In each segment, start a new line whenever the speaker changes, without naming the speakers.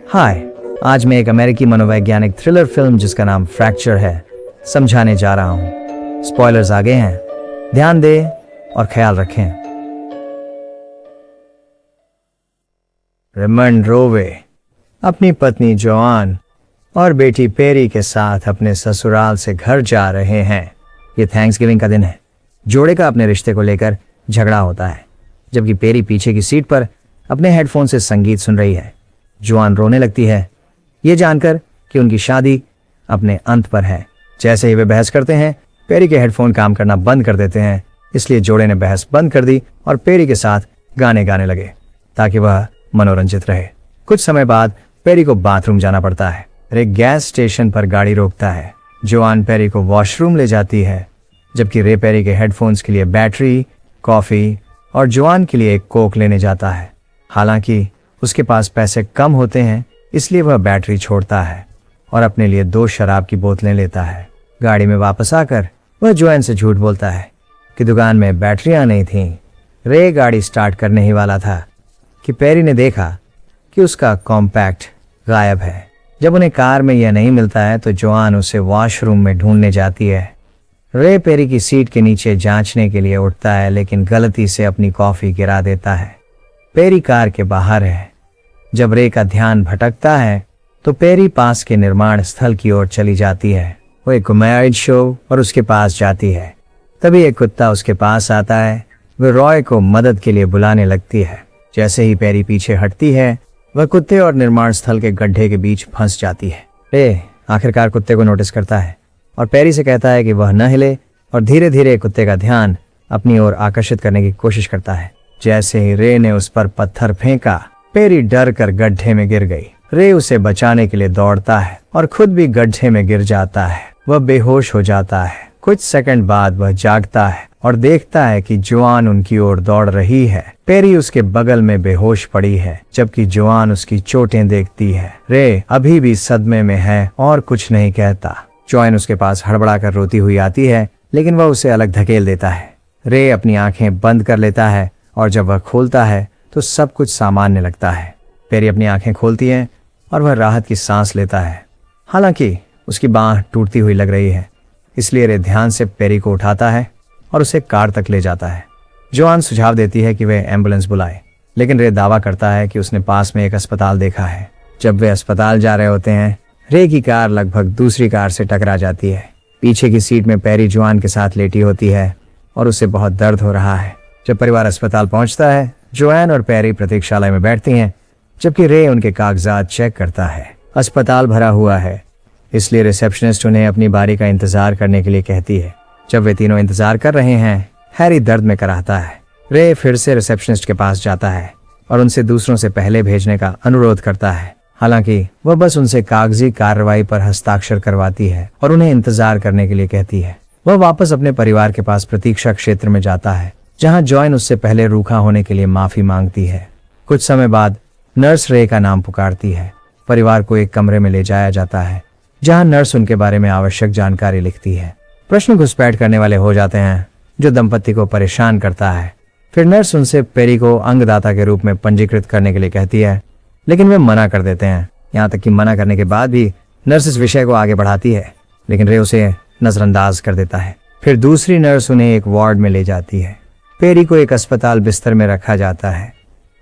हाय, आज मैं एक अमेरिकी मनोवैज्ञानिक थ्रिलर फिल्म जिसका नाम फ्रैक्चर है समझाने जा रहा हूँ। स्पॉयलर्स आगे हैं, ध्यान दें और ख्याल रखें। रेमंड रोवे अपनी पत्नी जोआन और बेटी पेरी के साथ अपने ससुराल से घर जा रहे हैं। ये थैंक्सगिविंग का दिन है। जोड़े का अपने रिश्ते को लेकर झगड़ा होता है, जबकि पेरी पीछे की सीट पर अपने हेडफोन से संगीत सुन रही है। जोआन रोने लगती है ये जानकर कि उनकी शादी अपने अंत पर है। जैसे ही वे बहस करते हैं, पेरी के हेडफोन काम करना बंद कर देते हैं। इसलिए जोड़े ने बहस बंद कर दी और पेरी के साथ गाने गाने लगे ताकि वह मनोरंजित रहे। कुछ समय बाद पेरी को बाथरूम जाना पड़ता है। एक गैस स्टेशन पर गाड़ी रोकता है। जोआन पेरी को वॉशरूम ले जाती है, जबकि रे पेरी के हेडफोन्स के लिए बैटरी, कॉफी और जोआन के लिए एक कोक लेने जाता है। हालांकि उसके पास पैसे कम होते हैं, इसलिए वह बैटरी छोड़ता है और अपने लिए 2 शराब की बोतलें लेता है। गाड़ी में वापस आकर वह जोआन से झूठ बोलता है कि दुकान में बैटरियां नहीं थीं। रे गाड़ी स्टार्ट करने ही वाला था कि पेरी ने देखा कि उसका कॉम्पैक्ट गायब है। जब उन्हें कार में यह नहीं मिलता है तो जोआन उसे वॉशरूम में ढूंढने जाती है। रे पेरी की सीट के नीचे जांचने के लिए उठता है, लेकिन गलती से अपनी कॉफी गिरा देता है। पेरी कार के बाहर है। जब रे का ध्यान भटकता है तो पेरी पास के निर्माण स्थल की ओर चली जाती है। वो एक मैरिज शो और उसके पास जाती है। तभी एक कुत्ता उसके पास आता है। वह रॉय को मदद के लिए बुलाने लगती है। जैसे ही पेरी पीछे हटती है, वह कुत्ते और निर्माण स्थल के गड्ढे के बीच फंस जाती है। रे आखिरकार कुत्ते को नोटिस करता है और पेरी से कहता है कि वह न हिले और धीरे धीरे कुत्ते का ध्यान अपनी ओर आकर्षित करने की कोशिश करता है। जैसे ही रे ने उस पर पत्थर फेंका, पेरी डर कर गड्ढे में गिर गई। रे उसे बचाने के लिए दौड़ता है और खुद भी गड्ढे में गिर जाता है। वह बेहोश हो जाता है। कुछ सेकंड बाद वह जागता है और देखता है कि जोआन उनकी ओर दौड़ रही है। पेरी उसके बगल में बेहोश पड़ी है, जबकि जोआन उसकी चोटें देखती है। रे अभी भी सदमे में है और कुछ नहीं कहता। जोआन उसके पास हड़बड़ाकर रोती हुई आती है, लेकिन वह उसे अलग धकेल देता है। रे अपनी आंखें बंद कर लेता है और जब वह खोलता है तो सब कुछ सामान्य लगता है। पेरी अपनी आंखें खोलती है और वह राहत की सांस लेता है। हालांकि उसकी बांह टूटती हुई लग रही है, इसलिए रे ध्यान से पेरी को उठाता है और उसे कार तक ले जाता है। जोआन सुझाव देती है कि वे एम्बुलेंस बुलाए, लेकिन रे दावा करता है कि उसने पास में एक अस्पताल देखा है। जब वे अस्पताल जा रहे होते हैं, रे की कार लगभग दूसरी कार से टकरा जाती है। पीछे की सीट में पेरी जोआन के साथ लेटी होती है और उसे बहुत दर्द हो रहा है। जब परिवार अस्पताल पहुंचता है, जोआन और पेरी प्रतीक्षालय में बैठती हैं, जबकि रे उनके कागजात चेक करता है। अस्पताल भरा हुआ है, इसलिए रिसेप्शनिस्ट उन्हें अपनी बारी का इंतजार करने के लिए कहती है। जब वे तीनों इंतजार कर रहे हैं, हैरी दर्द में कराहता है। रे फिर से रिसेप्शनिस्ट के पास जाता है और उनसे दूसरों से पहले भेजने का अनुरोध करता है। हालांकि वह बस उनसे कागजी कार्रवाई पर हस्ताक्षर करवाती है और उन्हें इंतजार करने के लिए कहती है। वह वापस अपने परिवार के पास प्रतीक्षा क्षेत्र में जाता है, जहां जॉन उससे पहले रूखा होने के लिए माफी मांगती है। कुछ समय बाद नर्स रे का नाम पुकारती है। परिवार को एक कमरे में ले जाया जाता है, जहां नर्स उनके बारे में आवश्यक जानकारी लिखती है। प्रश्न घुसपैठ करने वाले हो जाते हैं, जो दंपति को परेशान करता है। फिर नर्स उनसे पेरी को अंगदाता के रूप में पंजीकृत करने के लिए कहती है, लेकिन वे मना कर देते हैं। यहाँ तक कि मना करने के बाद भी नर्स इस विषय को आगे बढ़ाती है, लेकिन रे उसे नजरअंदाज कर देता है। फिर दूसरी नर्स उन्हें एक वार्ड में ले जाती है। पेरी को एक अस्पताल बिस्तर में रखा जाता है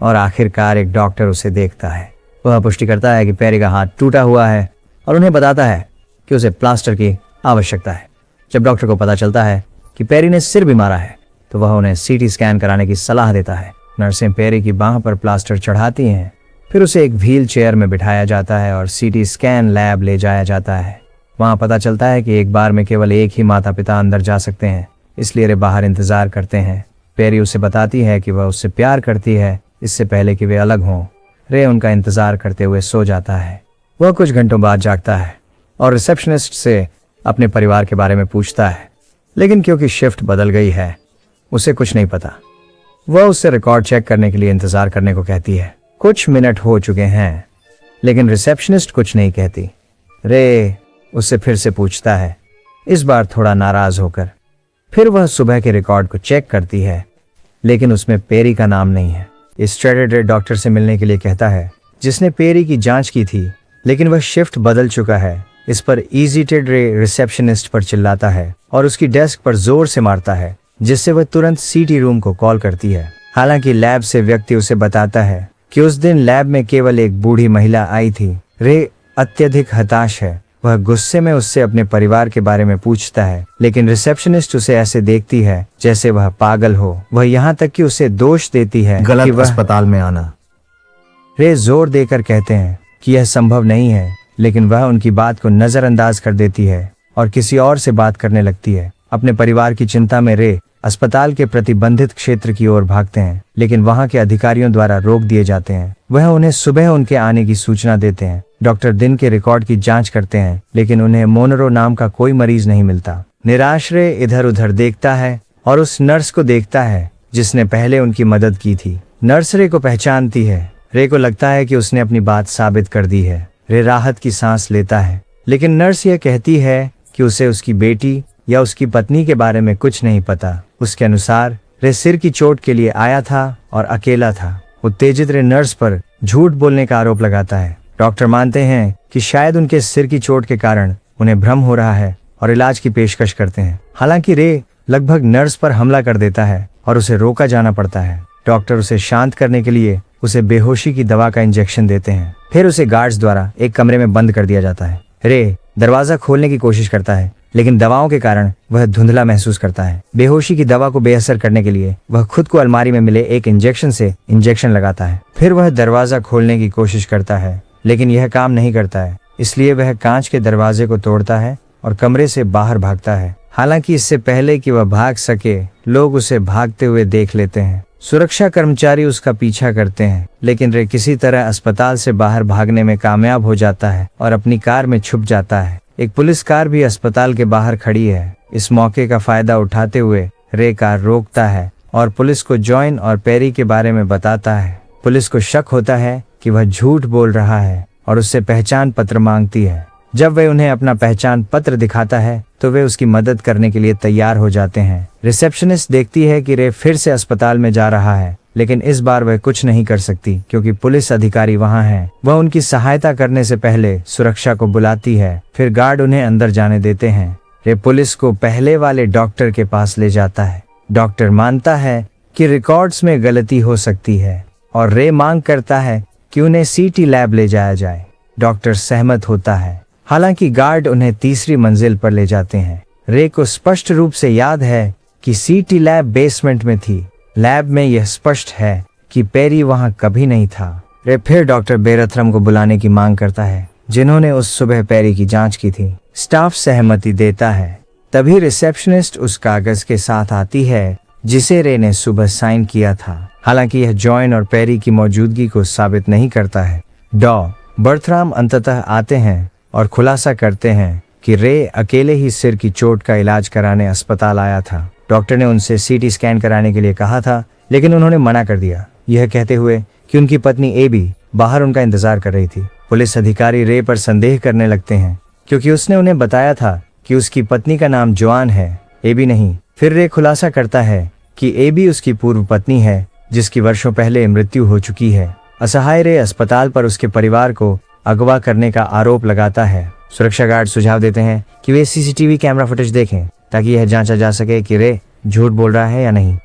और आखिरकार एक डॉक्टर उसे देखता है। वह पुष्टि करता है कि पेरी का हाथ टूटा हुआ है और उन्हें बताता है कि उसे प्लास्टर की आवश्यकता है। जब डॉक्टर को पता चलता है कि पेरी ने सिर भी मारा है, तो वह उन्हें सीटी स्कैन कराने की सलाह देता है। नर्सें पेरी की बांह पर प्लास्टर चढ़ाती हैं। फिर उसे एक व्हील चेयर में बिठाया जाता है और सीटी स्कैन लैब ले जाया जाता है। वहां पता चलता है कि एक बार में केवल एक ही माता पिता अंदर जा सकते हैं, इसलिए वे बाहर इंतजार करते हैं। पेरी उसे बताती है कि वह उससे प्यार करती है, इससे पहले कि वे अलग हों। रे उनका इंतजार करते हुए सो जाता है। वह कुछ घंटों बाद जागता है और रिसेप्शनिस्ट से अपने परिवार के बारे में पूछता है, लेकिन क्योंकि शिफ्ट बदल गई है, उसे कुछ नहीं पता। वह उससे रिकॉर्ड चेक करने के लिए इंतजार करने को कहती है। कुछ मिनट हो चुके हैं, लेकिन रिसेप्शनिस्ट कुछ नहीं कहती। रे उससे फिर से पूछता है, इस बार थोड़ा नाराज होकर। फिर वह सुबह के रिकॉर्ड को चेक करती है, लेकिन उसमें पेरी का नाम नहीं है। स्ट्रेटेड रे डॉक्टर से मिलने के लिए कहता है, जिसने पेरी की जांच की थी, लेकिन वह शिफ्ट बदल चुका है। इस पर इजिटेड रे रिसेप्शनिस्ट पर चिल्लाता है और उसकी डेस्क पर जोर से मारता है, जिससे वह तुरंत सीटी रूम को कॉल करती है। हालांकि लैब से व्यक्ति उसे बताता है कि उस दिन लैब में केवल एक बूढ़ी महिला आई थी। रे अत्यधिक हताश है। वह गुस्से में उससे अपने परिवार के बारे में पूछता है, लेकिन रिसेप्शनिस्ट उसे ऐसे देखती है जैसे वह पागल हो। वह यहाँ तक कि उसे दोष देती है
गलत
कि वह
अस्पताल में आना।
रे जोर देकर कहते हैं कि यह संभव नहीं है, लेकिन वह उनकी बात को नजरअंदाज कर देती है और किसी और से बात करने लगती है। अपने परिवार की चिंता में रे अस्पताल के प्रतिबंधित क्षेत्र की ओर भागते हैं, लेकिन वहां के अधिकारियों द्वारा रोक दिए जाते हैं। वह उन्हें सुबह उनके आने की सूचना देते हैं। डॉक्टर दिन के रिकॉर्ड की जांच करते हैं, लेकिन उन्हें मोनरो नाम का कोई मरीज नहीं मिलता। निराश रे इधर उधर देखता है और उस नर्स को देखता है जिसने पहले उनकी मदद की थी। नर्स रे को पहचानती है। रे को लगता है कि उसने अपनी बात साबित कर दी है। रे राहत की सांस लेता है, लेकिन नर्स यह कहती है कि उसे उसकी बेटी या उसकी पत्नी के बारे में कुछ नहीं पता। उसके अनुसार रे सिर की चोट के लिए आया था और अकेला था। उत्तेजित रे नर्स पर झूठ बोलने का आरोप लगाता है। डॉक्टर मानते हैं कि शायद उनके सिर की चोट के कारण उन्हें भ्रम हो रहा है और इलाज की पेशकश करते हैं। हालांकि रे लगभग नर्स पर हमला कर देता है और उसे रोका जाना पड़ता है। डॉक्टर उसे शांत करने के लिए उसे बेहोशी की दवा का इंजेक्शन देते हैं। फिर उसे गार्ड्स द्वारा एक कमरे में बंद कर दिया जाता है। रे दरवाजा खोलने की कोशिश करता है, लेकिन दवाओं के कारण वह धुंधला महसूस करता है। बेहोशी की दवा को बेअसर करने के लिए वह खुद को अलमारी में मिले एक इंजेक्शन से इंजेक्शन लगाता है। फिर वह दरवाजा खोलने की कोशिश करता है, लेकिन यह काम नहीं करता है। इसलिए वह कांच के दरवाजे को तोड़ता है और कमरे से बाहर भागता है। हालांकि इससे पहले कि वह भाग सके, लोग उसे भागते हुए देख लेते हैं। सुरक्षा कर्मचारी उसका पीछा करते हैं, लेकिन रे किसी तरह अस्पताल से बाहर भागने में कामयाब हो जाता है और अपनी कार में छुप जाता है। एक पुलिस कार भी अस्पताल के बाहर खड़ी है। इस मौके का फायदा उठाते हुए रे कार रोकता है और पुलिस को जॉन और पेरी के बारे में बताता है। पुलिस को शक होता है कि वह झूठ बोल रहा है और उससे पहचान पत्र मांगती है। जब वे उन्हें अपना पहचान पत्र दिखाता है तो वे उसकी मदद करने के लिए तैयार हो जाते हैं। रिसेप्शनिस्ट देखती है कि रे फिर से अस्पताल में जा रहा है, लेकिन इस बार वह कुछ नहीं कर सकती क्योंकि पुलिस अधिकारी वहां हैं। वह उनकी सहायता करने से पहले सुरक्षा को बुलाती है। फिर गार्ड उन्हें अंदर जाने देते हैं। रे पुलिस को पहले वाले डॉक्टर के पास ले जाता है। डॉक्टर मानता है कि रिकॉर्ड्स में गलती हो सकती है और रे मांग करता है कि उन्हें सीटी लैब ले जाया जाए। डॉक्टर सहमत होता है। हालांकि गार्ड उन्हें तीसरी मंजिल पर ले जाते हैं। रे को स्पष्ट रूप से याद है कि सीटी लैब बेसमेंट में थी। लैब में यह स्पष्ट है कि पेरी वहां कभी नहीं था। रे फिर डॉक्टर बेरथरम को बुलाने की मांग करता है, जिन्होंने उस सुबह पेरी की जांच की थी। स्टाफ सहमति देता है। तभी रिसेप्शनिस्ट उस कागज के साथ आती है जिसे रे ने सुबह साइन किया था। हालांकि यह जॉन और पेरी की मौजूदगी को साबित नहीं करता है। डॉ बर्थराम अंततः आते हैं और खुलासा करते हैं कि रे अकेले ही सिर की चोट का इलाज कराने अस्पताल आया था। डॉक्टर ने उनसे सीटी स्कैन कराने के लिए कहा था, लेकिन उन्होंने मना कर दिया, यह कहते हुए कि उनकी पत्नी एबी बाहर उनका इंतजार कर रही थी। पुलिस अधिकारी रे पर संदेह करने लगते हैं क्योंकि उसने उन्हें बताया था कि उसकी पत्नी का नाम जोआन है, एबी नहीं। फिर रे खुलासा करता है कि एबी उसकी पूर्व पत्नी है, जिसकी वर्षों पहले मृत्यु हो चुकी है। असहाय रे अस्पताल पर उसके परिवार को अगवा करने का आरोप लगाता है। सुरक्षा गार्ड सुझाव देते हैं कि वे सीसीटीवी कैमरा फुटेज देखें ताकि यह जांचा जा सके कि रे झूठ बोल रहा है या नहीं।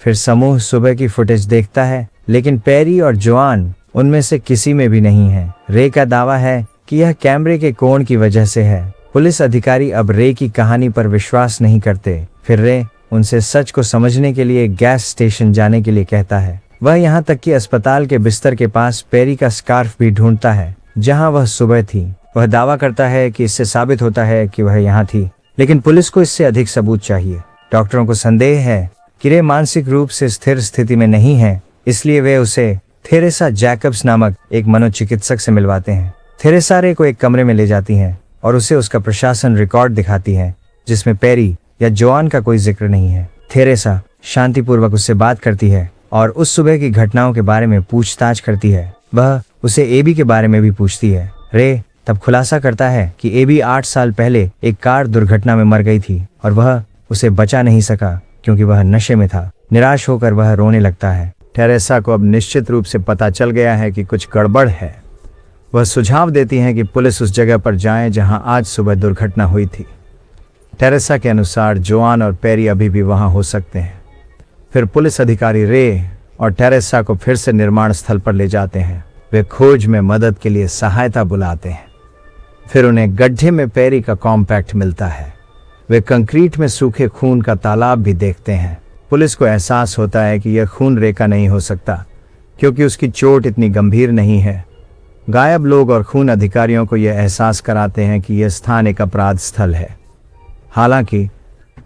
फिर समूह सुबह की फुटेज देखता है, लेकिन पेरी और जोआन उनमें से किसी में भी नहीं है। रे का दावा है कि यह कैमरे के कोण की वजह से है। पुलिस अधिकारी अब रे की कहानी पर विश्वास नहीं करते। फिर रे उनसे सच को समझने के लिए गैस स्टेशन जाने के लिए कहता है। वह यहाँ तक कि अस्पताल के बिस्तर के पास पेरी का स्कार्फ भी ढूंढता है जहां वह सुबह थी। वह दावा करता है कि इससे साबित होता है कि वह यहाँ थी, लेकिन पुलिस को इससे अधिक सबूत चाहिए। डॉक्टरों को संदेह है कि रे मानसिक रूप से स्थिर स्थिति में नहीं है, इसलिए वे उसे थेरेसा जैकब्स नामक एक मनोचिकित्सक से मिलवाते हैं। थेरेसा रे को एक कमरे में ले जाती हैं और उसे उसका प्रशासन रिकॉर्ड दिखाती है, जिसमें पेरी या जोआन का कोई जिक्र नहीं है। थेरेसा शांतिपूर्वक उससे बात करती है और उस सुबह की घटनाओं के बारे में पूछताछ करती है। वह उसे एबी के बारे में भी पूछती है। रे तब खुलासा करता है कि एबी 8 साल पहले एक कार दुर्घटना में मर गई थी और वह उसे बचा नहीं सका क्योंकि वह नशे में था। निराश होकर वह रोने लगता है। थेरेसा को अब निश्चित रूप से पता चल गया है कि कुछ गड़बड़ है। वह सुझाव देती हैं कि पुलिस उस जगह पर जाए जहां आज सुबह दुर्घटना हुई थी। टेरेसा के अनुसार जोआन और पेरी अभी भी वहां हो सकते हैं। फिर पुलिस अधिकारी रे और टेरेसा को फिर से निर्माण स्थल पर ले जाते हैं। वे खोज में मदद के लिए सहायता बुलाते हैं। फिर उन्हें गड्ढे में पेरी का कॉम्पैक्ट मिलता है। वे कंक्रीट में सूखे खून का तालाब भी देखते हैं। पुलिस को एहसास होता है कि यह खून रे का नहीं हो सकता, क्योंकि उसकी चोट इतनी गंभीर नहीं है। गायब लोग और खून अधिकारियों को यह एहसास कराते हैं कि यह स्थान एक अपराध स्थल है। हालांकि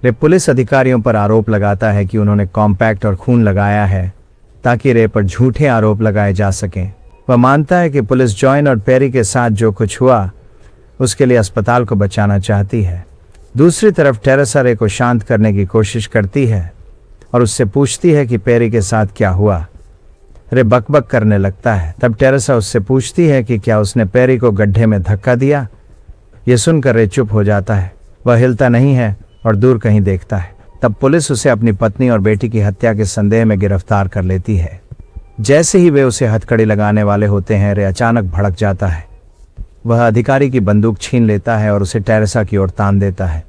रे पुलिस अधिकारियों पर आरोप लगाता है कि उन्होंने कॉम्पैक्ट और खून लगाया है ताकि रे पर झूठे आरोप लगाए जा सकें। वह मानता है कि पुलिस जॉन और पेरी के साथ जो कुछ हुआ उसके लिए अस्पताल को बचाना चाहती है। दूसरी तरफ टेरेसा रे को शांत करने की कोशिश करती है और उससे पूछती है कि पेरी के साथ क्या हुआ। रे बकबक करने लगता है। तब टेरेसा उससे पूछती है कि क्या उसने पेरी को गड्ढे में धक्का दिया। यह सुनकर रे चुप हो जाता है। वह हिलता नहीं है और दूर कहीं देखता है। तब पुलिस उसे अपनी पत्नी और बेटी की हत्या के संदेह में गिरफ्तार कर लेती है। जैसे ही वे उसे हथकड़ी लगाने वाले होते हैं, रे अचानक भड़क जाता है। वह अधिकारी की बंदूक छीन लेता है और उसे टेरेसा की ओर तान देता है।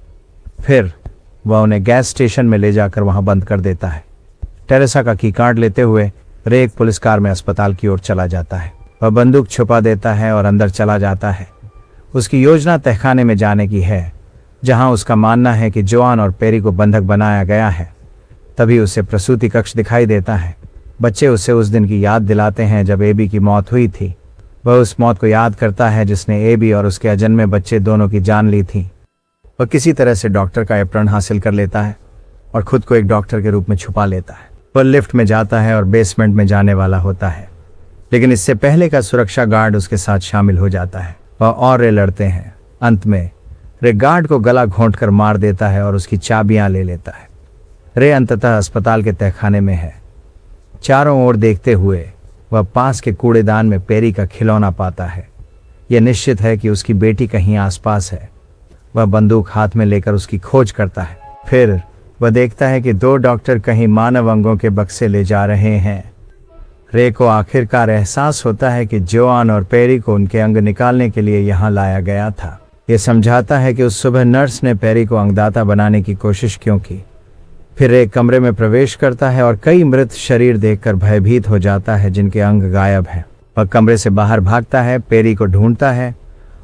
फिर वह उन्हें गैस स्टेशन में ले जाकर वहां बंद कर देता है। टेरेसा का की कार्ड लेते हुए रे एक पुलिस कार में अस्पताल की ओर चला जाता है। वह बंदूक छुपा देता है और अंदर चला जाता है। उसकी योजना तहखाने में जाने की है, जहां उसका मानना है कि जोआन और पेरी को बंधक बनाया गया है। तभी उसे प्रसूति कक्ष दिखाई देता है। बच्चे उसे उस दिन की याद दिलाते हैं जब एबी की मौत हुई थी। वह उस मौत को याद करता है जिसने एबी और उसके अजन्मे बच्चे दोनों की जान ली थी। वह किसी तरह से डॉक्टर का एप्रन हासिल कर लेता है और खुद को एक डॉक्टर के रूप में छुपा लेता है। वह लिफ्ट में जाता है और बेसमेंट में जाने वाला होता है, लेकिन इससे पहले का सुरक्षा गार्ड उसके साथ शामिल हो जाता है। वह और रे लड़ते हैं। अंत में रे गार्ड को गला घोंटकर मार देता है और उसकी चाबियां ले लेता है। रे अंततः अस्पताल के तहखाने में है। चारों ओर देखते हुए वह पास के कूड़ेदान में पेरी का खिलौना पाता है। यह निश्चित है कि उसकी बेटी कहीं आसपास है। वह बंदूक हाथ में लेकर उसकी खोज करता है। फिर वह देखता है कि 2 डॉक्टर कहीं मानव अंगों के बक्से ले जा रहे हैं। रे को आखिरकार एहसास होता है कि जोआन और पेरी को उनके अंग निकालने के लिए यहाँ लाया गया था। यह समझाता है कि उस सुबह नर्स ने पेरी को अंगदाता बनाने की कोशिश क्यों की। फिर एक कमरे में प्रवेश करता है और कई मृत शरीर देखकर भयभीत हो जाता है जिनके अंग गायब हैं। वह कमरे से बाहर भागता है, पेरी को ढूंढता है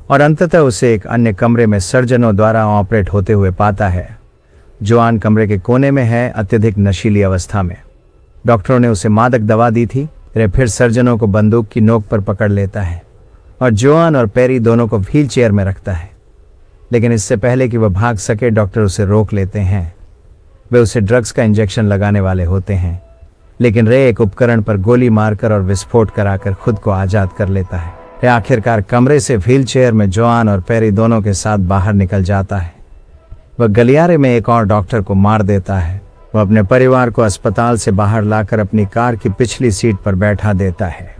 और अंततः उसे एक अन्य कमरे में सर्जनों द्वारा ऑपरेट होते हुए पाता है। जोआन कमरे के कोने में है, अत्यधिक नशीली अवस्था में। डॉक्टरों ने उसे मादक दवा दी थी। रे फिर सर्जनों को बंदूक की नोक पर पकड़ लेता है और जोआन और पेरी दोनों को व्हील चेयर में रखता है। लेकिन इससे पहले कि वह भाग सके, डॉक्टर उसे रोक लेते हैं। वे उसे ड्रग्स का इंजेक्शन लगाने वाले होते हैं, लेकिन रे एक उपकरण पर गोली मारकर और विस्फोट कराकर खुद को आजाद कर लेता है। रे आखिरकार कमरे से व्हील चेयर में जोआन और पेरी दोनों के साथ बाहर निकल जाता है। वह गलियारे में एक और डॉक्टर को मार देता है। वह अपने परिवार को अस्पताल से बाहर लाकर अपनी कार की पिछली सीट पर बैठा देता है।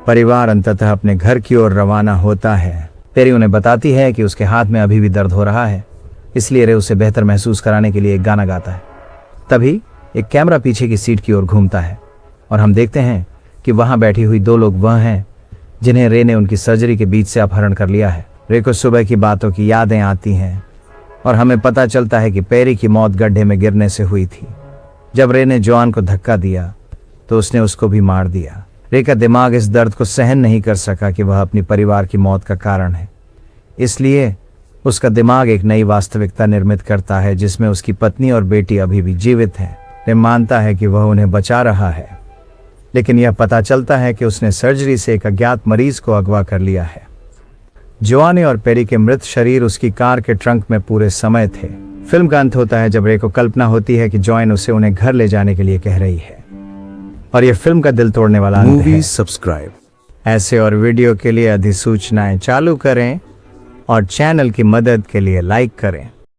परिवार अंततः अपने घर की ओर रवाना होता है। पेरी उन्हें बताती है कि उसके हाथ में अभी भी दर्द हो रहा है, इसलिए रे उसे बेहतर महसूस कराने के लिए एक गाना गाता है। तभी एक कैमरा पीछे की सीट की ओर घूमता है और हम देखते हैं कि वहां बैठी हुई 2 लोग वह हैं जिन्हें रे ने उनकी सर्जरी के बीच से अपहरण कर लिया है। रे को सुबह की बातों की यादें आती हैं और हमें पता चलता है कि पेरी की मौत गड्ढे में गिरने से हुई थी। जब रे ने जोआन को धक्का दिया तो उसने उसको भी मार दिया। रे का दिमाग इस दर्द को सहन नहीं कर सका कि वह अपनी परिवार की मौत का कारण है, इसलिए उसका दिमाग एक नई वास्तविकता निर्मित करता है जिसमें उसकी पत्नी और बेटी अभी भी जीवित हैं। रे मानता है कि वह उन्हें बचा रहा है, लेकिन यह पता चलता है कि उसने सर्जरी से एक अज्ञात मरीज को अगवा कर लिया है। जोआन और पेरी के मृत शरीर उसकी कार के ट्रंक में पूरे समय थे। फिल्म का अंत होता है जब रे को कल्पना होती है कि जॉन उसे उन्हें घर ले जाने के लिए कह रही है, और यह फिल्म का दिल तोड़ने वाला अंत है।
सब्सक्राइब
ऐसे और वीडियो के लिए अधिसूचनाएं चालू करें और चैनल की मदद के लिए लाइक करें।